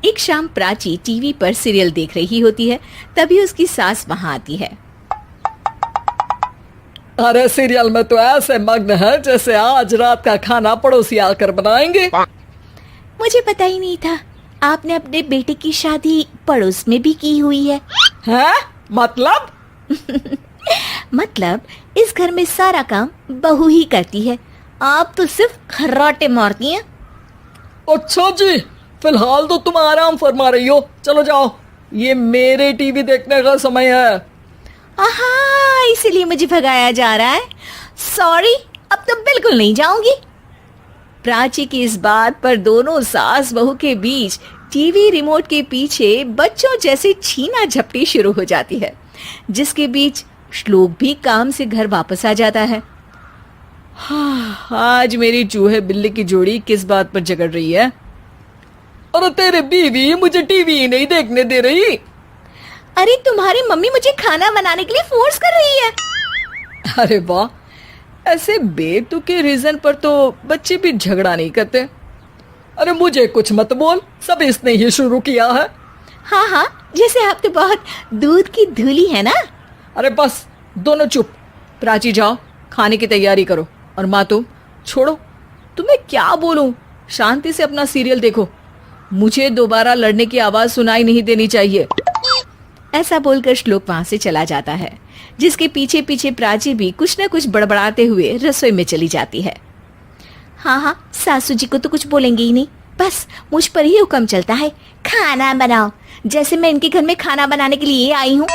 एक शाम प्राची टीवी पर सीरियल देख रही होती है। तभी उसकी सास वहां आती है। अरे सीरियल में तो ऐसे मग्न है जैसे आज रात का खाना पड़ोसी आकर बनाएंगे। मुझे पता ही नहीं था आपने अपने बेटे की शादी पड़ोस में भी की हुई है। हैं? मतलब? मतलब इस घर में सारा काम बहू ही करती है, आप तो सिर्फ खर्राटे मारती हैं। अच्छा जी, फिलहाल तो तुम आराम फरमा रही हो, चलो जाओ, ये मेरे टीवी देखने का समय है। आहा, इसीलिए मुझे भगाया जा रहा है। सॉरी, अब तो बिल्कुल नहीं जाऊंगी। प्राची की इस बात पर दोनों सास बहू के बीच टीवी रिमोट के पीछे बच्चों जैसे छीना झपटी शुरू हो जाती है, जिसके बीच श्लोक भी काम से घर वापस आ जाता है। आज मेरी चूहे बिल्ली की जोड़ी किस बात पर झगड़ रही है? अरे तेरे बीवी मुझे टीवी ही नहीं देखने दे रही। अरे तुम्हारी मम्मी मुझे खाना बनाने के लिए फोर्स कर रही है। अरे वाह, ऐसे बेतुके रीजन पर तो बच्चे भी झगड़ा नहीं करते। अरे मुझे कुछ मत बोल, सब इसने ही शुरू किया है। हाँ हाँ, जैसे आप तो बहुत दूध की धूली है ना। अरे बस, दोनों चुप। प्राची जाओ, खाने की तैयारी करो। और माँ तुम छोड़ो, तुम्हें क्या बोलूं, शांति से अपना सीरियल देखो, मुझे दोबारा लड़ने की आवाज सुनाई नहीं देनी चाहिए। ऐसा बोलकर श्लोक वहां से चला जाता है, जिसके पीछे पीछे प्राची भी कुछ न कुछ बड़बड़ाते हुए रसोई में चली जाती है। हाँ हाँ, सासू जी को तो कुछ बोलेंगे ही नहीं, बस मुझ पर ही हुक्म चलता है, खाना बनाओ, जैसे मैं इनके घर में खाना बनाने के लिए आई हूँ।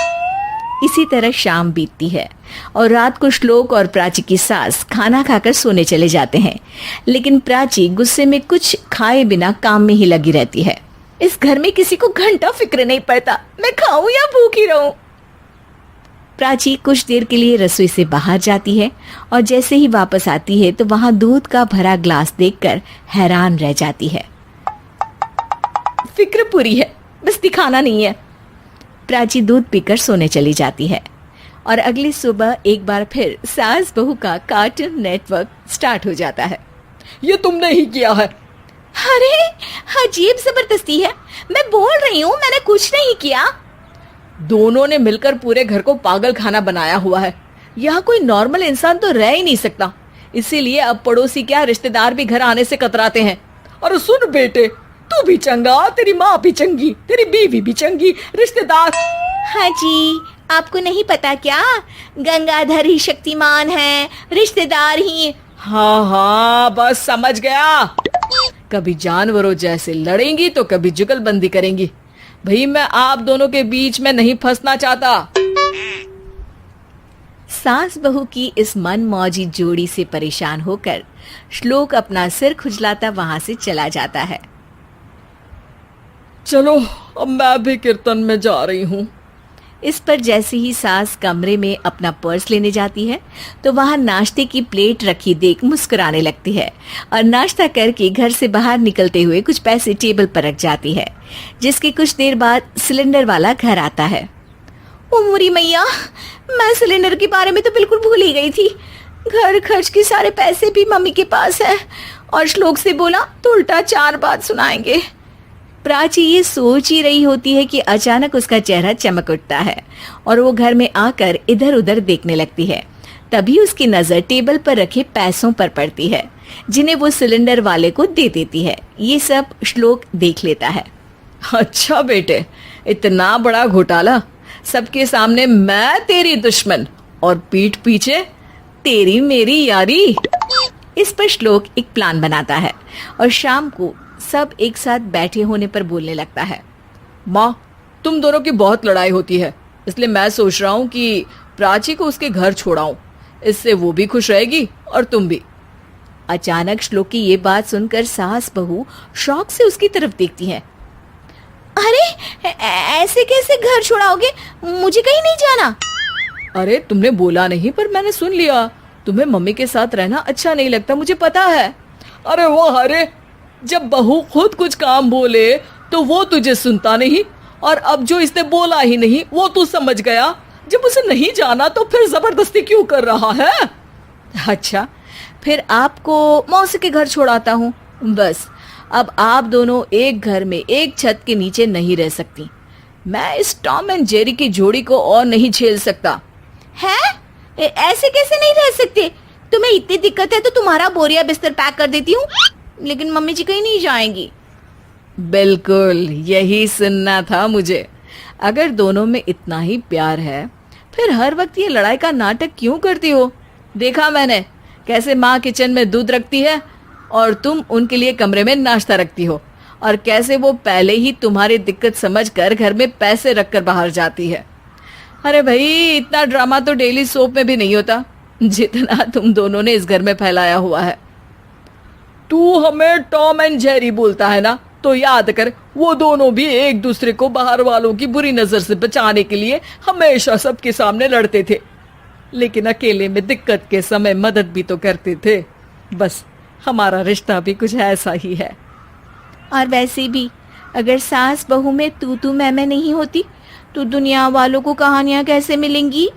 इसी तरह शाम बीतती है और रात को श्लोक और प्राची की सास खाना खाकर सोने चले जाते हैं, लेकिन प्राची गुस्से में कुछ खाए बिना काम में ही लगी रहती है। इस घर में किसी को घंटा फिक्र नहीं पड़ता, मैं खाऊं या भूखी रहूं। प्राची कुछ देर के लिए रसोई से बाहर जाती है और जैसे ही वापस आती है तो वहां दूध का भरा ग्लास देखकर हैरान रह जाती है। फिक्र पूरी है, बस दिखाना नहीं है। प्राची दूध पीकर सोने चली जाती है और अगली सुबह एक बार फिर सास बहू का कार्टून नेटवर्क स्टार्ट हो जाता है। ये तुमने ही किया है। अरे अजीब जबरदस्ती है, मैं बोल रही हूँ मैंने कुछ नहीं किया। दोनों ने मिलकर पूरे घर को पागल खाना बनाया हुआ है। यहाँ कोई नॉर्मल इंसान तो रह ही नहीं सकता, इसीलिए अब पड़ोसी क्या रिश्तेदार भी घर आने से कतराते हैं। और सुन बेटे, तू भी चंगा, तेरी माँ भी चंगी, तेरी बीवी भी चंगी, रिश्तेदार। हाँ जी, आपको नहीं पता क्या, गंगाधर ही शक्तिमान है, रिश्तेदार ही। हाँ हाँ, बस समझ गया। कभी जानवरों जैसे लड़ेंगी तो कभी जुगलबंदी करेंगी। भाई मैं आप दोनों के बीच में नहीं फंसना चाहता। सास बहू की इस मन मौजी जोड़ी से परेशान होकर श्लोक अपना सिर खुजलाता वहां से चला जाता है। चलो अब मैं भी कीर्तन में जा रही हूँ। इस पर जैसे ही सास कमरे में अपना पर्स लेने जाती है तो वहां नाश्ते की प्लेट रखी देख मुस्कुराने लगती है और नाश्ता करके घर से बाहर निकलते हुए कुछ पैसे टेबल पर रख जाती है, जिसके कुछ देर बाद सिलेंडर वाला घर आता है। ओ मोरी मैया, मैं सिलेंडर के बारे में तो बिल्कुल भूल ही गई थी। घर खर्च के सारे पैसे भी मम्मी के पास है और श्लोक से बोला तो उल्टा 4 बात सुनाएंगे। प्राची ये सोच ही रही होती है कि अचानक उसका चेहरा चमक उठता है और वो घर में आकर इधर उधर देखने लगती है। तभी उसकी नजर टेबल पर रखे पैसों पर पड़ती है, जिन्हें वो सिलेंडर वाले को दे देती है। ये सब श्लोक देख लेता है। अच्छा बेटे, इतना बड़ा घोटाला, सबके सामने मैं तेरी दुश्मन और पीठ पीछे तेरी मेरी यारी। इस पर श्लोक एक प्लान बनाता है और शाम को सब एक साथ बैठे होने पर बोलने लगता है। माँ, तुम दोनों की बहुत लड़ाई होती है, इसलिए मैं सोच रहा हूँ कि प्राची को उसके घर छोड़ाऊं, इससे वो भी खुश रहेगी और तुम भी। अचानक श्लोक की ये बात सुनकर सास बहू शौक से उसकी तरफ देखती हैं। अरे ऐसे कैसे घर छोड़ाओगे, मुझे कहीं नहीं जाना। अरे तुमने बोला नहीं पर मैंने सुन लिया, तुम्हें मम्मी के साथ रहना अच्छा नहीं लगता, मुझे पता है। अरे वो, अरे जब बहू खुद कुछ काम बोले तो वो तुझे सुनता नहीं, और अब जो इसने बोला ही नहीं वो तू समझ गया। जब उसे नहीं जाना तो फिर जबरदस्ती क्यों कर रहा है? अच्छा, फिर आपको मौसी के घर छोड़ाता हूँ, बस अब आप दोनों एक घर में एक छत के नीचे नहीं रह सकती। मैं इस टॉम एंड जेरी की जोड़ी को और नहीं झेल सकता। है? ऐसे कैसे नहीं रह सकते? तुम्हें इतनी दिक्कत है तो तुम्हारा बोरिया बिस्तर पैक कर देती हूँ, लेकिन मम्मी जी कहीं नहीं जाएंगी। बिल्कुल यही सुनना था मुझे। अगर दोनों में इतना ही प्यार है फिर हर वक्त ये लड़ाई का नाटक क्यों करती हो? देखा मैंने कैसे माँ किचन में दूध रखती है और तुम उनके लिए कमरे में नाश्ता रखती हो, और कैसे वो पहले ही तुम्हारी दिक्कत समझकर घर में पैसे रखकर बाहर जाती है। अरे भाई, इतना ड्रामा तो डेली सोप में भी नहीं होता जितना तुम दोनों ने इस घर में फैलाया हुआ है। तू हमें टॉम एंड जेरी बोलता है ना, तो याद कर वो दोनों भी एक दूसरे को बाहर वालों की बुरी नजर से बचाने के लिए हमेशा सबके सामने लड़ते थे, लेकिन अकेले में दिक्कत के समय मदद भी तो करते थे। बस हमारा रिश्ता भी कुछ ऐसा ही है। और वैसे भी अगर सास बहू में तू मैं नहीं होती तो दुनिया वालों को कहानियां कैसे मिलेंगी?